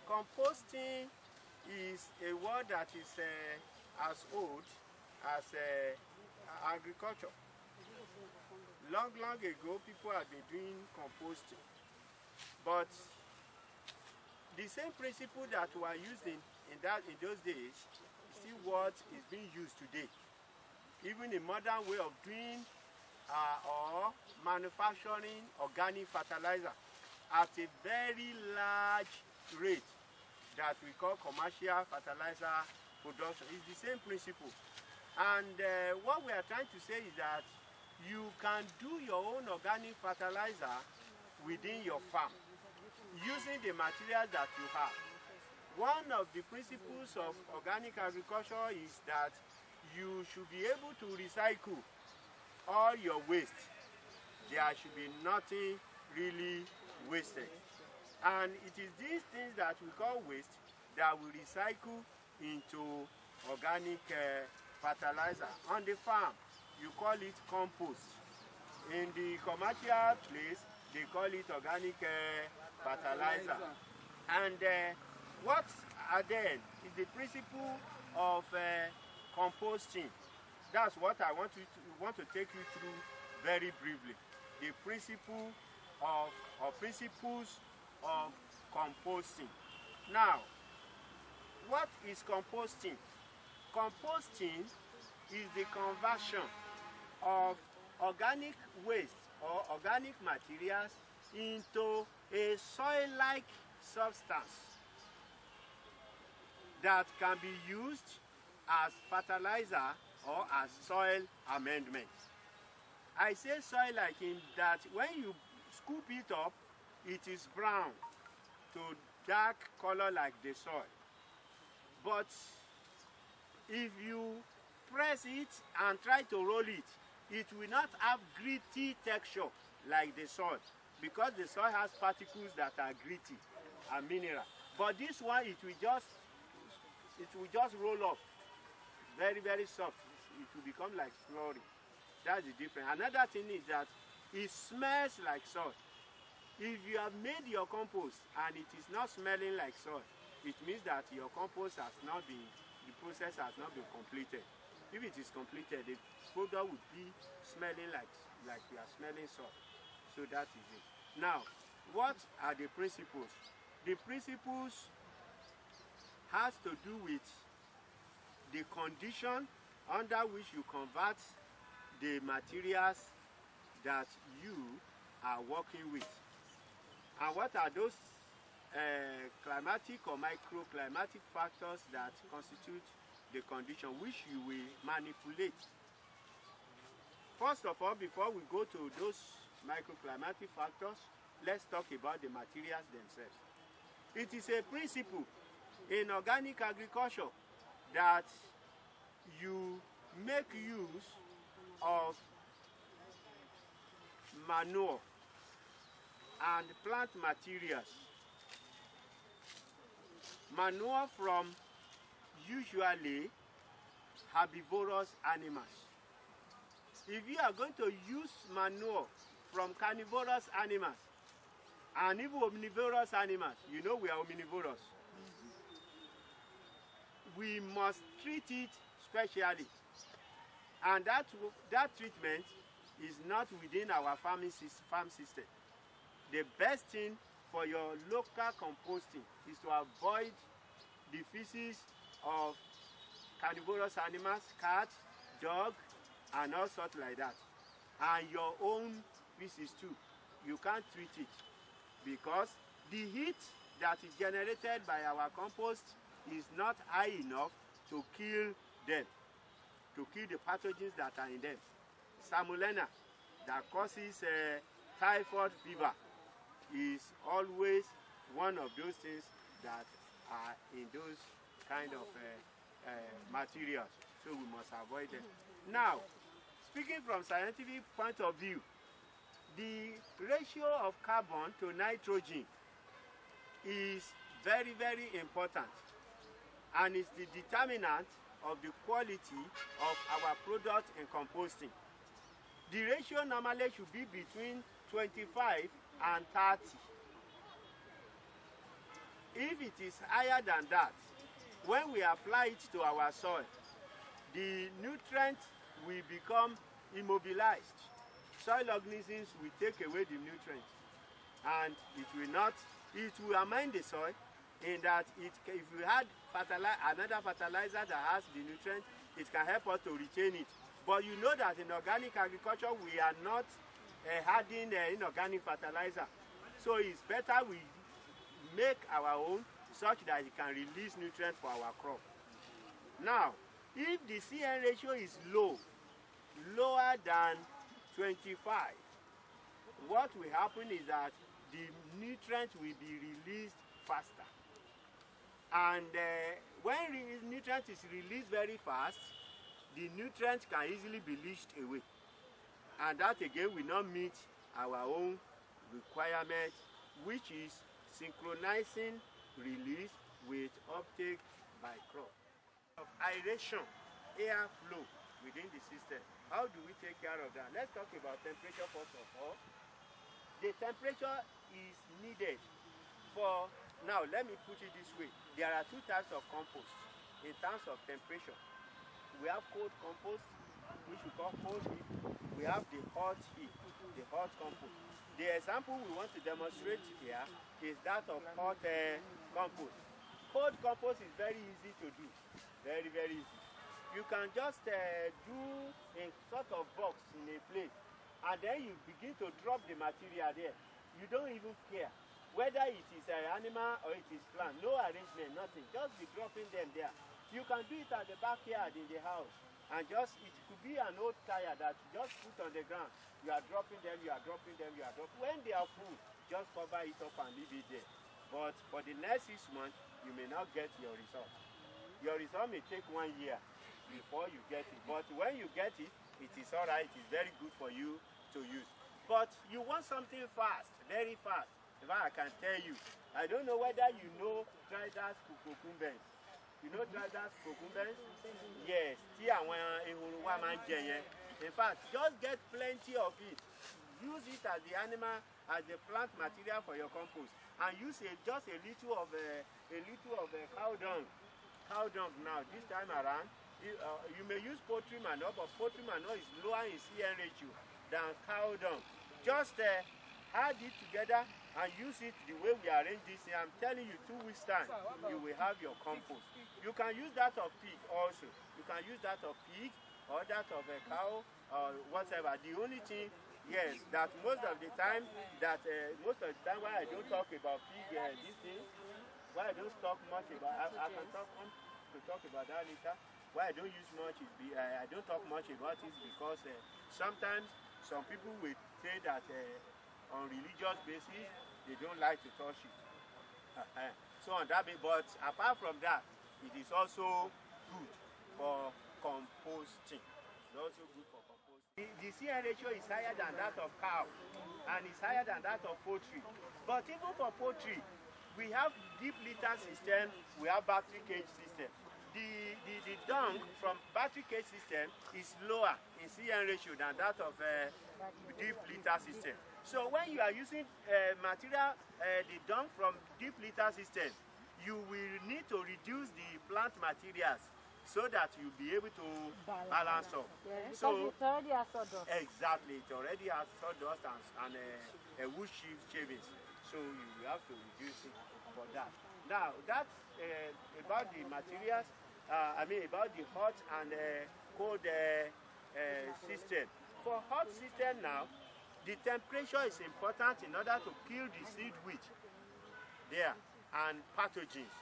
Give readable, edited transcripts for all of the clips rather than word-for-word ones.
Composting is a word that is as old as agriculture. Long ago, people had been doing composting. But the same principle that were used in those days is still what is being used today. Even a modern way of doing or manufacturing organic fertilizer at a very large rate that we call commercial fertilizer production. It's the same principle. And what we are trying to say is that you can do your own organic fertilizer within your farm using the materials that you have. One of the principles of organic agriculture is that you should be able to recycle all your waste. There should be nothing really wasted. And it is these things that we call waste that we recycle into organic fertilizer. On the farm, you call it compost. In the commercial place, they call it organic fertilizer. And what then is the principle of composting? That's what I want to take you through very briefly. The principle of principles of composting. Now, what is composting? Composting is the conversion of organic waste or organic materials into a soil-like substance that can be used as fertilizer or as soil amendment. I say soil-like in that when you scoop it up, it is brown to dark color like the soil. But if you press it and try to roll it, it will not have gritty texture like the soil, because the soil has particles that are gritty and mineral. But this one, it will just roll up, very, very soft. It will become like slurry. That's the difference. Another thing is that it smells like soil. If you have made your compost and it is not smelling like soil, it means that your compost has not been, the process has not been completed. If it is completed, the product would be smelling like you are smelling soil. So that is it. Now, what are the principles? The principles has to do with the condition under which you convert the materials that you are working with. And what are those climatic or microclimatic factors that constitute the condition which you will manipulate? First of all, before we go to those microclimatic factors, let's talk about the materials themselves. It is a principle in organic agriculture that you make use of manure and plant materials. Manure from usually herbivorous animals. If you are going to use manure from carnivorous animals and even omnivorous animals, you know we are omnivorous, we must treat it specially. And that treatment is not within our farm system. The best thing for your local composting is to avoid the feces of carnivorous animals, cats, dog, and all sorts like that. And your own feces too. You can't treat it because the heat that is generated by our compost is not high enough to kill them, to kill the pathogens that are in them. Salmonella that causes typhoid fever is always one of those things that are in those kind of materials, so we must avoid them. Now, speaking from scientific point of view, the ratio of carbon to nitrogen is very, very important, and is the determinant of the quality of our product in composting. The ratio normally should be between 25 and 30. If it is higher than that, when we apply it to our soil, the nutrients will become immobilized. Soil organisms will take away the nutrients, and it will amend the soil in that if you had another fertilizer that has the nutrients, it can help us to retain it. But you know that in organic agriculture, we are not adding inorganic fertilizer. So it's better we make our own such that it can release nutrients for our crop. Now, if the CN ratio is lower than 25, what will happen is that the nutrients will be released faster. And when nutrient is released very fast, the nutrients can easily be leached away. And that again will not meet our own requirement, which is synchronizing release with uptake by crop. Of aeration, air flow within the system. How do we take care of that? Let's talk about temperature first of all. The temperature is needed for, now let me put it this way. There are two types of compost in terms of temperature. We have cold compost, which we call cold heap. We have the hot heap, the hot compost. The example we want to demonstrate here is that of hot compost. Cold compost is very easy to do, very, very easy. You can just do a sort of box in a place, and then you begin to drop the material there. You don't even care whether it is an animal or it is plant. No arrangement, nothing. Just be dropping them there. You can do it at the backyard in the house, and just it could be an old tire that you just put on the ground. You are dropping them, you are dropping them, you are dropping. When they are full, just cover it up and leave it there. But for the next 6 months, you may not get your result. Your result may take 1 year before you get it. But when you get it, it is all right. It's very good for you to use. But you want something fast, very fast. In fact, I can tell you, I don't know whether you know Drydas cucumbers. You know Drydas cucumbers? Yes. In fact, just get plenty of it. Use it as the animal, as the plant material for your compost, and use just a little of cow dung. Cow dung now. This time around, you may use poultry manure, but poultry manure is lower in CN ratio than cow dung. Just add it together and use it the way we arrange this. I'm telling you, 2 weeks time, you will have your compost. You can use that of pig also. You can use that of pig or that of a cow or whatever. The only thing, yes, that most of the time why I don't talk about pig, this thing, why I don't talk much about, I can talk about that later. Why I don't use much is I don't talk much about it because sometimes some people will say that on religious basis they don't like to touch it. So on that, but apart from that, it is also good for composting. It's also good for composting. The CN ratio is higher than that of cow, and it's higher than that of poultry. But even for poultry, we have deep litter system, we have battery cage system. The dung from battery cage system is lower in CN ratio than that of deep litter system. So when you are using material, the dung from deep litter system, you will need to reduce the plant materials so that you'll be able to balance up. Yeah, so it already has sawdust. Exactly, it already has sawdust and wood shavings. So you have to reduce it for that. Now that's about the materials. About the hot and cold system. For hot system now, the temperature is important in order to kill the seed wheat there and pathogens.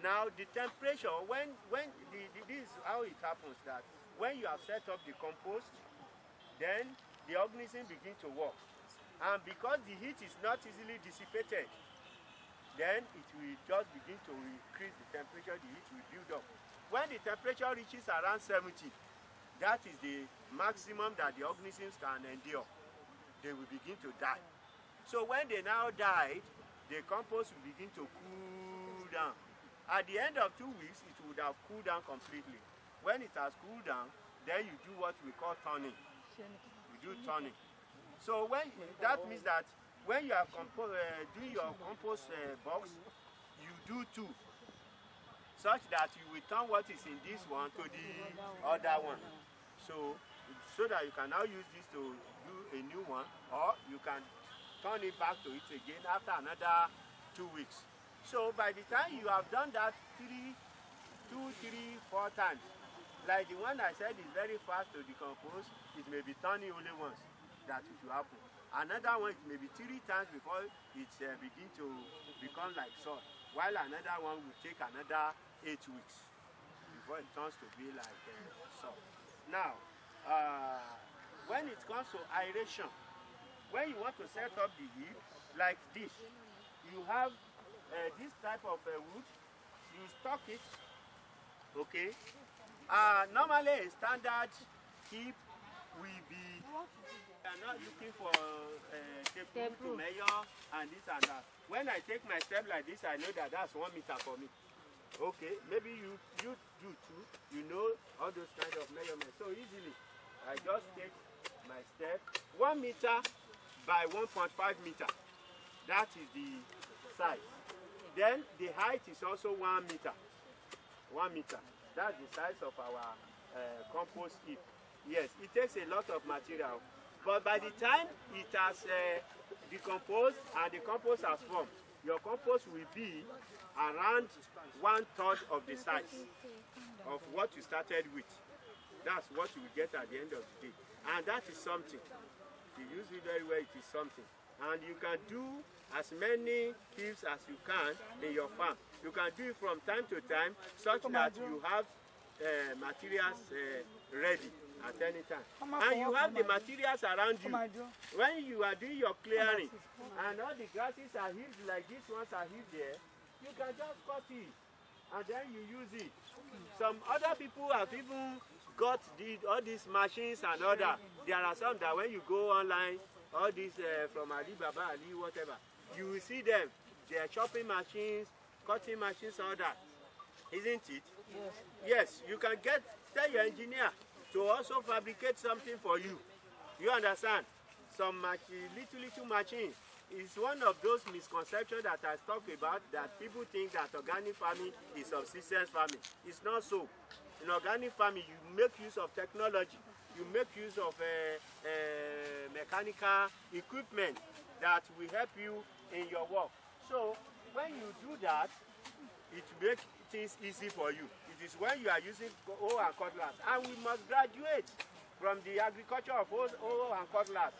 Now the temperature, this is how it happens, that when you have set up the compost, then the organism begin to work. And because the heat is not easily dissipated, then it will just begin to increase the temperature, the heat will build up. When the temperature reaches around 70, that is the maximum that the organisms can endure. They will begin to die. So when they now died, the compost will begin to cool down. At the end of 2 weeks, it would have cooled down completely. When it has cooled down, then you do what we call turning. You do turning. So that means that when you are doing your compost box, you do do two, such that you will turn what is in this one to the other one. So that you can now use this to do a new one, or you can turn it back to it again after another 2 weeks. So by the time you have done that 2, 3, 4 times, like the one I said is very fast to decompose, it may be turning only once that it will happen. Another one, it may be 3 times before it begin to become like salt, while another one will take another 8 weeks before it turns to be like salt. Now, when it comes to aeration, when you want to set up the heap like this, you have this type of wood, you stock it, okay? Normally a standard heap will be, we are not looking for tape to measure and this and that. When I take my step like this, I know that that's 1 meter for me. Okay, maybe you do too, you know all those kinds of measurements. So easily, I just take my step, 1 meter by 1.5 meter. That is the size. Then the height is also 1 meter. 1 meter. That's the size of our compost heap. Yes, it takes a lot of material, but by the time it has decomposed and the compost has formed, your compost will be around 1/3 of the size of what you started with. That's what you will get at the end of the day. And that is something. If you use it very well, it is something. And you can do as many heaps as you can in your farm. You can do it from time to time such that you have materials ready at any time. And you have the materials around you. When you are doing your clearing and all the grasses are heaped like these ones are heaped there, you can just cut it and then you use it. Some other people have even got all these machines and other. There are some that when you go online, all these from Alibaba, Ali, whatever, you will see them. They are chopping machines, cutting machines, all that. Isn't it? Yes. Yes, you can tell your engineer to also fabricate something for you. You understand? Some little machines. It's one of those misconceptions that I talk about, that people think that organic farming is subsistence farming. It's not so. In organic farming, you make use of technology. You make use of mechanical equipment that will help you in your work. So when you do that, it makes things easy for you. It is when you are using hoe and cutlass. And we must graduate from the agriculture of hoe and cutlass.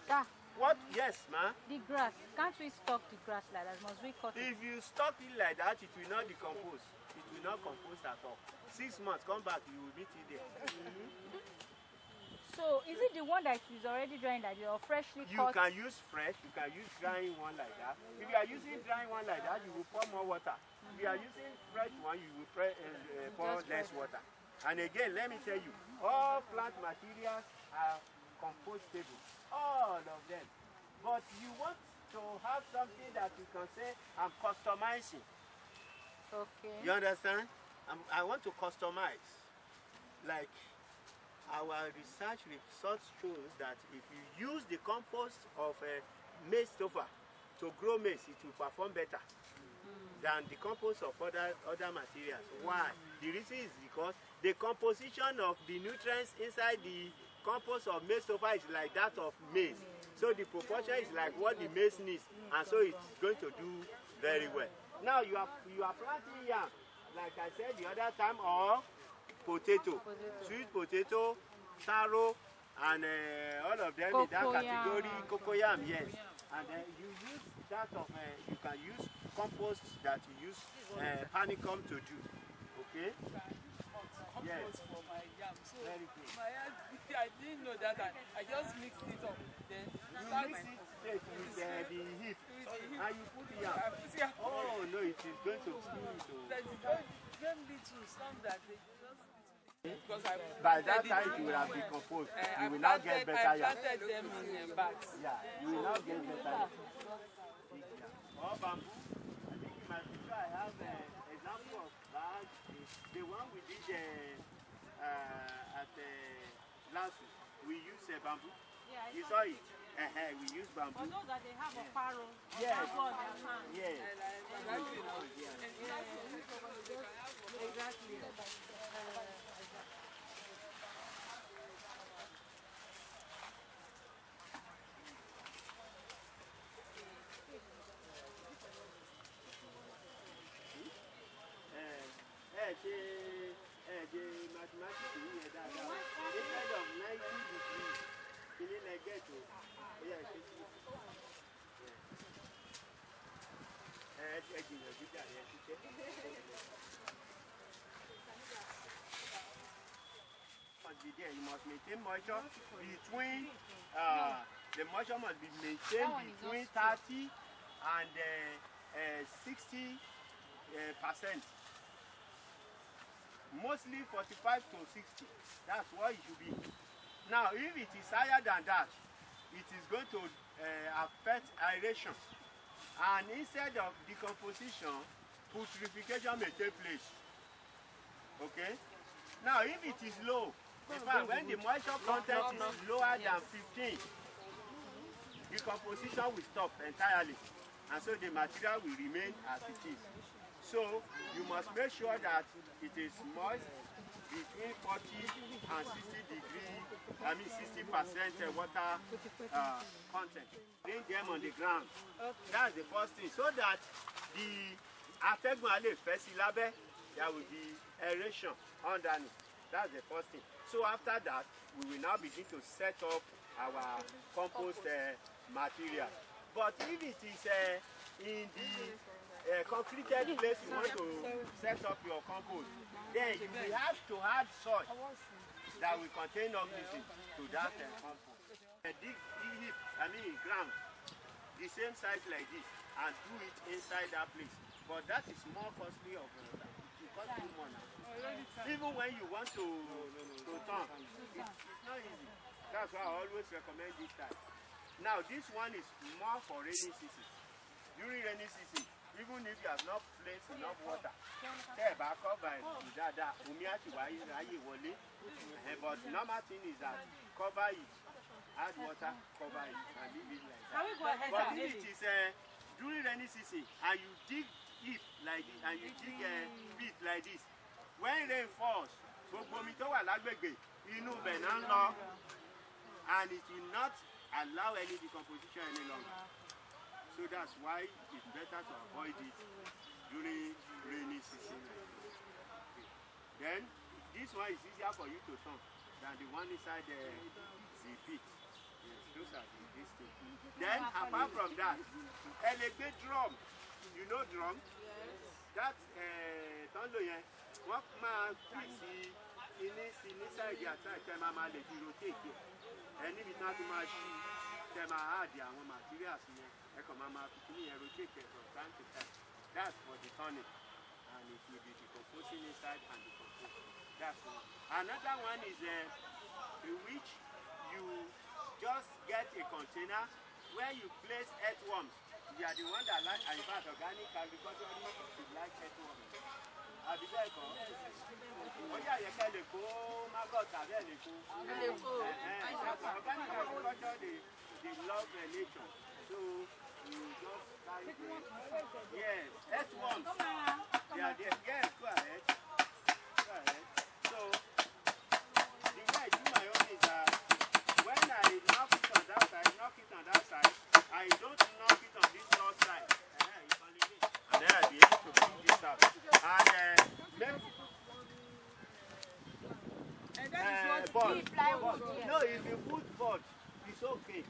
What? Yes, ma? The grass. Can't we stock the grass like that? Must we cut it? If you stock it like that, it will not decompose. It will not compost at all. 6 months, come back, you will meet it there. So, is it the one that is already drying that you are freshly cut? You can use fresh, you can use drying one like that. If you are using drying one like that, you will pour more water. If you are using fresh one, you will pour less water. And again, let me tell you, all plant materials are compostable. All of them. But you want to have something that you can say, I'm customizing. Okay. You understand? I want to customize. Like, our research shows that if you use the compost of maize stover to grow maize, it will perform better than the compost of other materials. Why? The reason is because the composition of the nutrients inside the compost of maize stover is like that of maize. So the proportion is like what the maize needs, and so it's going to do very well. Now you are planting yam, like I said the other time, or potato, sweet potato, taro, and all of them in that category, cocoyam, yes. And then you use that of, you can use compost that you use honeycomb to do, okay? Yes. For my yam. So very good. My yam, I didn't know that. I just mixed it up. Then you mix it straight with the heap, and you put the yam. Oh no, it is going to steam it. Them little, some that they just because by that time you will have decomposed. You will now get better yam. I planted them in bags. Yeah, you will now get better yam. Or bamboo. I think in my picture I have an example of bag. The one we did at last week, we used bamboo. You saw it? We use bamboo. For those that they have a faro, Yes. yes. Exactly. The mathematics instead of 90 degrees, can you like get to? Yeah, must be there. You must maintain moisture between the moisture must be maintained between 30 and 60%. Mostly 45 to 60. That's what it should be. Now, if it is higher than that, it is going to affect aeration. And instead of decomposition, putrefaction may take place. Okay? Now, if it is low, in fact, when the moisture content is lower than 15, decomposition will stop entirely. And so the material will remain as it is. So you must make sure that it is moist between 40 and 60 degrees, 60% water content. Bring them on the ground. That's the first thing. So that the atẹ́gùn á lè fẹ́ sí lábẹ́, there will be aeration underneath. That's the first thing. So after that, we will now begin to set up our compost material. But if it is in the concreted place you want to set up your compost, then you will have to add soil that will contain organisms to that compost. Dig heap, ground, the same size like this, and do it inside that place. But that is more costly of water. It will cost you more now. Even when you want to turn, it's not easy. That's why I always recommend this type. Now this one is more for rainy season. During rainy season, even if you have not placed enough water, cover it with that. But normal thing is that cover it, add water, cover it, and leave it like that. But if it is during rainy season and you dig it like this, and you dig a pit like this, when rain falls, and it will not allow any decomposition any longer. So that's why it's better to avoid it during rainy season. Then this one is easier for you to turn than the one inside the pit. Yes, those are these things. Then apart from that, elevate drum. You know drum? That what man see inside the attack, rotate it. And if it's not too much, materials rotate from time to time. That's for the turning. And it will be decomposing inside and decomposing. That's one. Another one is in which you just get a container where you place earthworms. They are the one that like, in fact, organic agriculture should like earthworms. Organic agriculture, they love nature. So you just carry yes, earthworms. They are there. Yes, go ahead. Go ahead. So the way I do my own is that when I knock it on that side, I don't knock it on this north side. And then I'll be able to bring this out. No, if you put board, it's okay.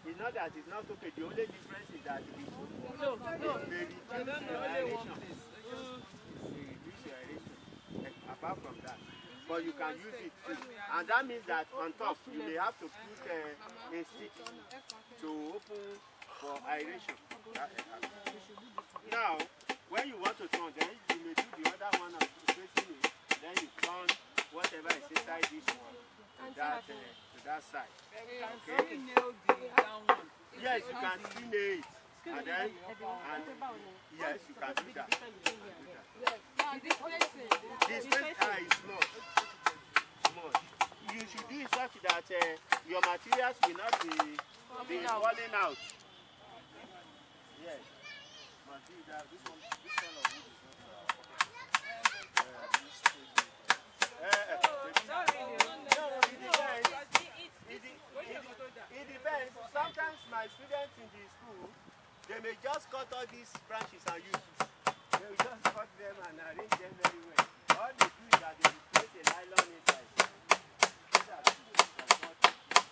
It's not that it's not okay. The only difference is that if you put board, they reduce your aeration. Apart from that. But you can use it too. And that means that on top, you may have to put a stick to open for aeration. Now, when you want to turn, then you may do the other one of facing it. Then you turn whatever is inside this one to that side. Okay? Yes, you can still nail it. And then, yes, you can do that. The space is small. You should do it such that your materials will not be falling out. Yes. Must be that this one of wood is it depends. Sometimes my students in the school, they may just cut all these branches and use it. They will just cut them and arrange them very well. All they do is that they will place a nylon inside.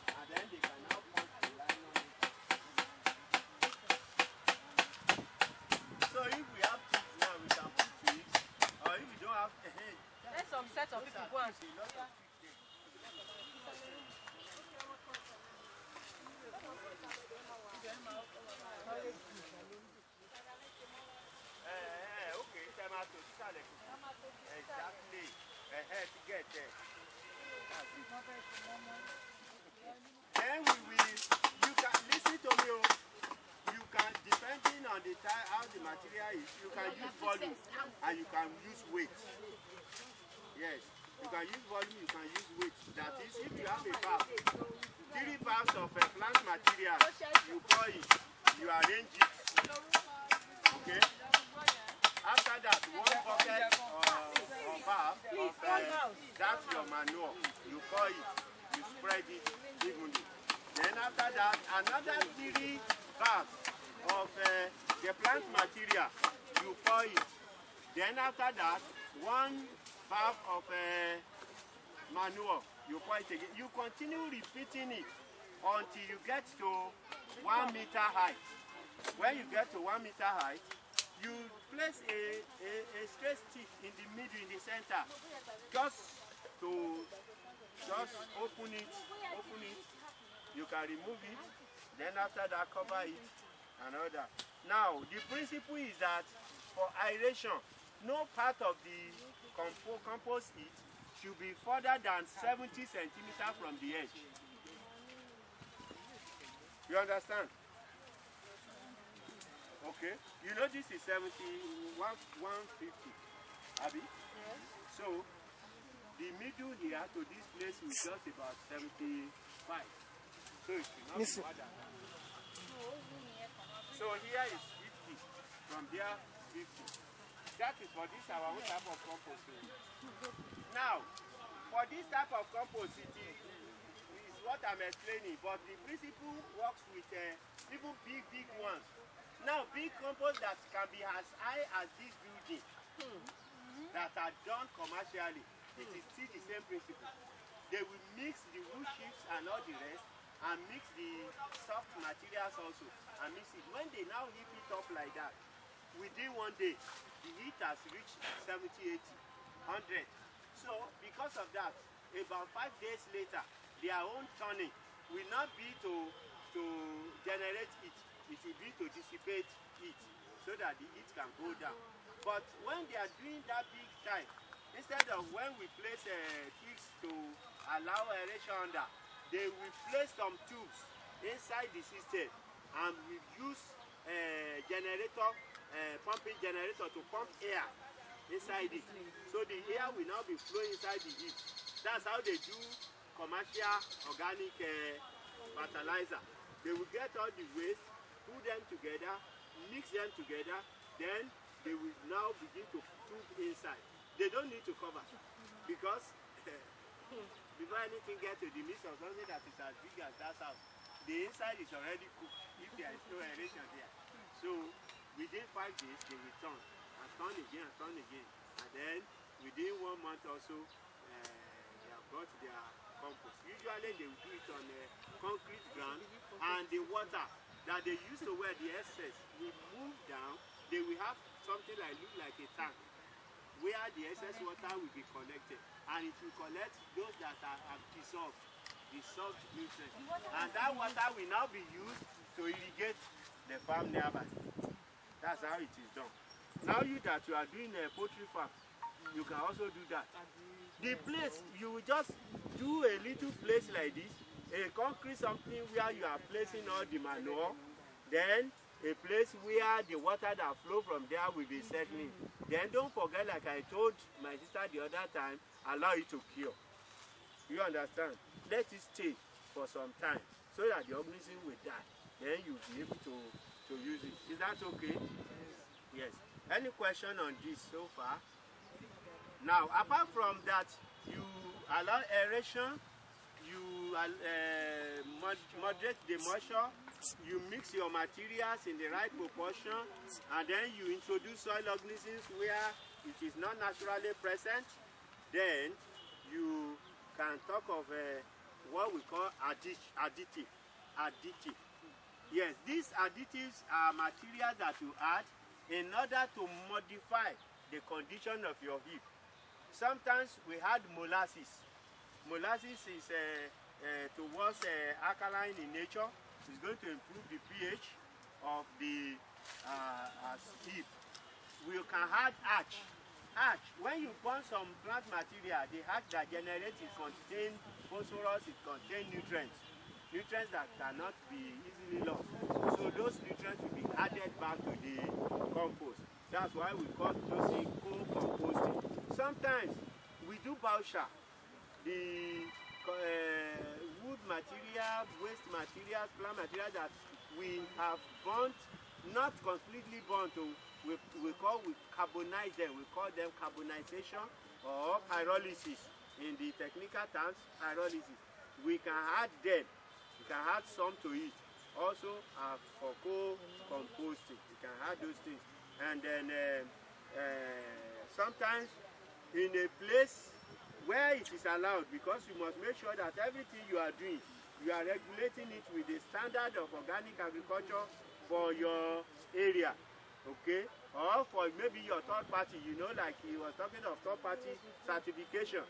And then they can now punch the nylon inside. So if we have twigs now, we can put twigs. Or if we don't have a head, let some set of people go and see. Okay, tomato, exactly. To get there. Then you can listen to me. You can, depending on the time, how the material is, you can use volume and you can use weight. Yes, you can use volume, you can use weight. That is, if you have a bag, 3 bags of plant material, you pour it, you arrange it. Okay? After that, 1 bucket or bag of that's your manure. You pour it, you spread it evenly. Then after that, another 3 bags of the plant material, you pour it. Then after that, 1 bag of manure, you pour it again. You continue repeating it until you get to 1 meter height. When you get to 1 meter height, you place a straight stick in the middle, in the center, just open it. You can remove it. Then after that, cover it and all that. Now, the principle is that for aeration, no part of the compost heap should be further than 70 centimeters from the edge. You understand? Okay. You know this is 150, Abby? Yes. So, the middle here to this place is just about 75. So it should not be more than that. So here is 50. From there, 50. That is for this our own type of compost. Now, for this type of compost, it is what I'm explaining, but the principle works with even big ones. Now, big compost that can be as high as this building that are done commercially, it is still the same principle. They will mix the wood chips and all the rest, and mix the soft materials also, and mix it. When they now heat it up like that, within 1 day, the heat has reached 70, 80, 100. So, because of that, about 5 days later, their own turning will not be to generate heat. It will be to dissipate heat so that the heat can go down. But when they are doing that big time, instead of when we place twigs to allow aeration under, they will place some tubes inside the system, and we use pumping generator to pump air inside it. So the air will now be flowing inside the heat. That's how they do commercial organic fertilizer. They will get all the waste, put them together, mix them together, then they will now begin to tube inside. They don't need to cover, because before anything gets to the midst of something that is as big as that house, the inside is already cooked if there is no aeration there. So within 5 days they will turn again, and then within 1 month or so they have got their compost. Usually they will do it on concrete ground, and the water that they use to wear the excess will move down. They will have something look like a tank where the excess water will be collected, and it will collect those that have dissolved nutrients, and that water will now be used to irrigate the farm nearby. That's how it is done. Now you are doing a poultry farm, you can also do that. The place, you will just do a little place like this, a concrete something where you are placing all the manure, then a place where the water that flow from there will be settling. Then don't forget, like I told my sister the other time, allow it to cure. You understand? Let it stay for some time so that the organism will die. Then you'll be able to use it. Is that okay? Yes. Any question on this so far? Now, apart from that, you allow aeration, you moderate the moisture, you mix your materials in the right proportion, and then you introduce soil organisms where it is not naturally present. Then you can talk of what we call additive. Yes, these additives are materials that you add in order to modify the condition of your heap. Sometimes we had molasses. Molasses is towards alkaline in nature. It's going to improve the pH of the heap. We can add ash. Ash, when you burn some plant material, the ash that generates, it contains phosphorus, it contains nutrients that cannot be easily lost. So those nutrients will be added back to the compost. That's why we call those co-composting. Sometimes we do baucha, the wood material, waste materials, plant material that we have burnt, not completely burnt, we carbonize them. We call them carbonization or pyrolysis. In the technical terms, pyrolysis. We can add them. We can add some to it. Also, for co-composting, we can add those things. And then sometimes in a place where it is allowed, because you must make sure that everything you are doing, you are regulating it with the standard of organic agriculture for your area, okay? Or for maybe your third party, you know, like he was talking of third party certification.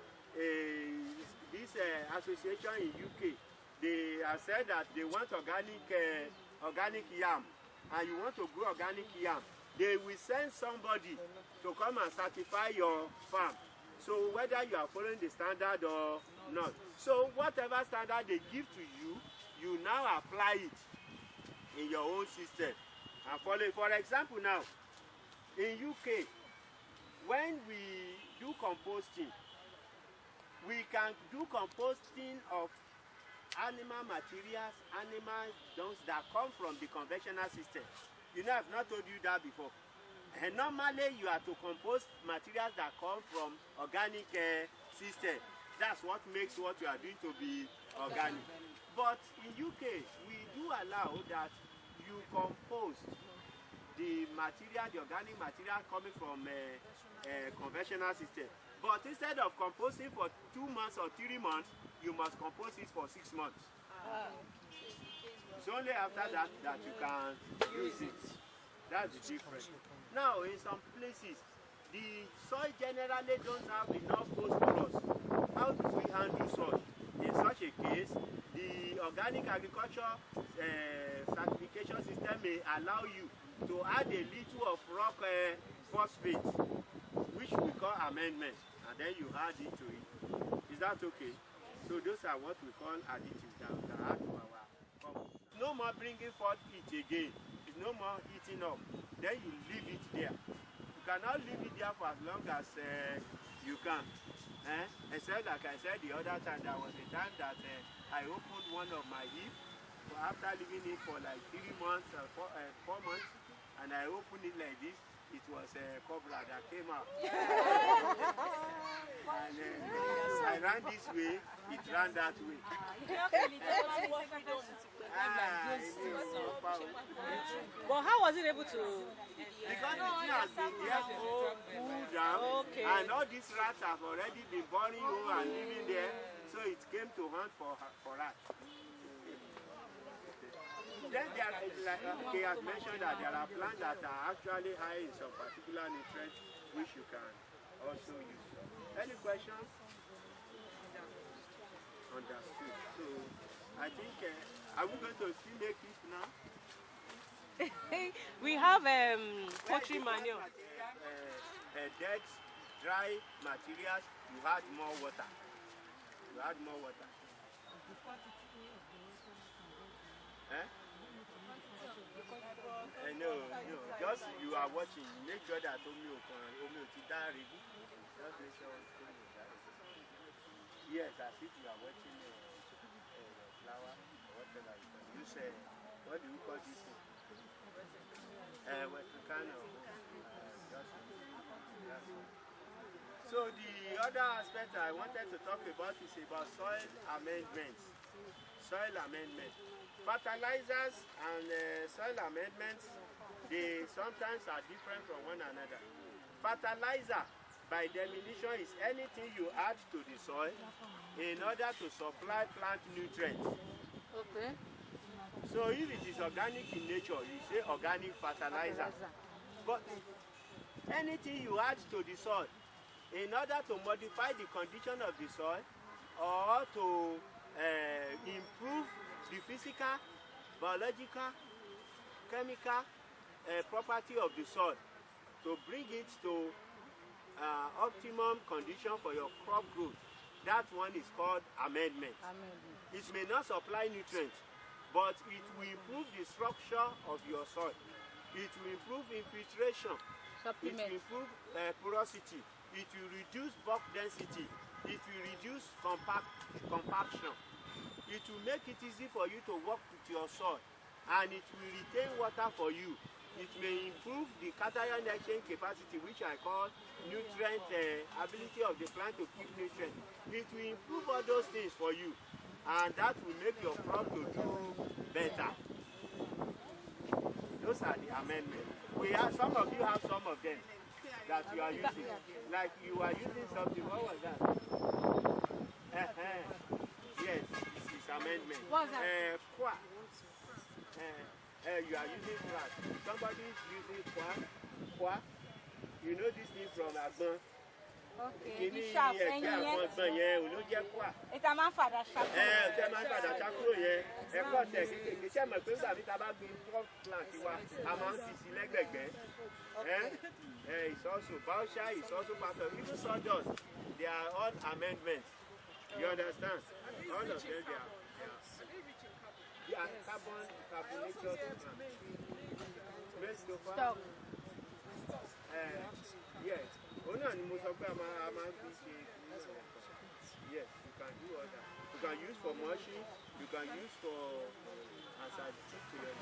This association in UK, they have said that they want organic yam, and you want to grow organic yam. They will send somebody to come and certify your farm. So whether you are following the standard or not. So whatever standard they give to you, you now apply it in your own system. And follow. For example now, in UK, when we do composting, we can do composting of animal materials, animal dungs that come from the conventional system. You know, I've not told you that before. And normally you are to compost materials that come from organic system. That's what makes what you are doing to be organic. But in UK, we do allow that you compost the material, the organic material coming from conventional system. But instead of composting for 2 months or 3 months, you must compost it for 6 months. It's only after that that you can use it. That's the difference. Now, in some places, the soil generally don't have enough phosphorus. How do we handle soil? In such a case, the organic agriculture certification system may allow you to add a little of rock phosphate, which we call amendment, and then you add it to it. Is that okay? So those are what we call additives that we can add to our compost. No more bringing forth heat again. It's no more heating up. Then you leave it there. You cannot leave it there for as long as you can. Except, like I said the other time, there was a time that I opened one of my heaps after leaving it for like 3 months or 4 months, and I opened it like this. It was a cobra that came out. And I ran this way, it ran that way. But how was it able to? Because the thing has been there so cool down, and all these rats have already been boring you and living there, so it came to hunt for rats. Then there, like they have mentioned that there are plants that are actually high in some particular nutrients which you can also use. Any questions? Understood. So I think, are we going to still make it now? We have poultry manure. Dead, dry materials, you add more water. You add more water. No, just you are watching, make sure that Omi Otidaribu. Just make sure. Yes, as if you are watching. flour, or whatever. You can use what do you call this thing? So the other aspect I wanted to talk about is about soil amendments. Soil amendment. Fertilizers and soil amendments, they sometimes are different from one another. Fertilizer, by definition, is anything you add to the soil in order to supply plant nutrients. Okay. So if it is organic in nature, you say organic fertilizer. But anything you add to the soil in order to modify the condition of the soil or to improve the physical, biological, chemical property of the soil, to bring it to optimum condition for your crop growth, that one is called amendment. It may not supply nutrients, but it will improve the structure of your soil. It will improve infiltration. It will improve porosity. It will reduce bulk density. It will reduce compaction. It will make it easy for you to work with your soil, and it will retain water for you. It may improve the cation exchange capacity, which I call nutrient ability of the plant to keep nutrients. It will improve all those things for you, and that will make your crop to do better. Those are the amendments. We have some of you have some of them that you are using. Like you are using something. What was that? Yes, this is amendment. What was that? You are using flat. Somebody is using qua. You know this thing from AGRIBUIZ. Okay. The sharp. It's a man for the sharp. It's a man for the sharp. It's also Bausha, it's also part of even sawdust. They are all amendments. You understand? All of them, they are carbonaceous. Stop. Yes. Yes, you can do all that. You can use for mulching, you can use for as additive to your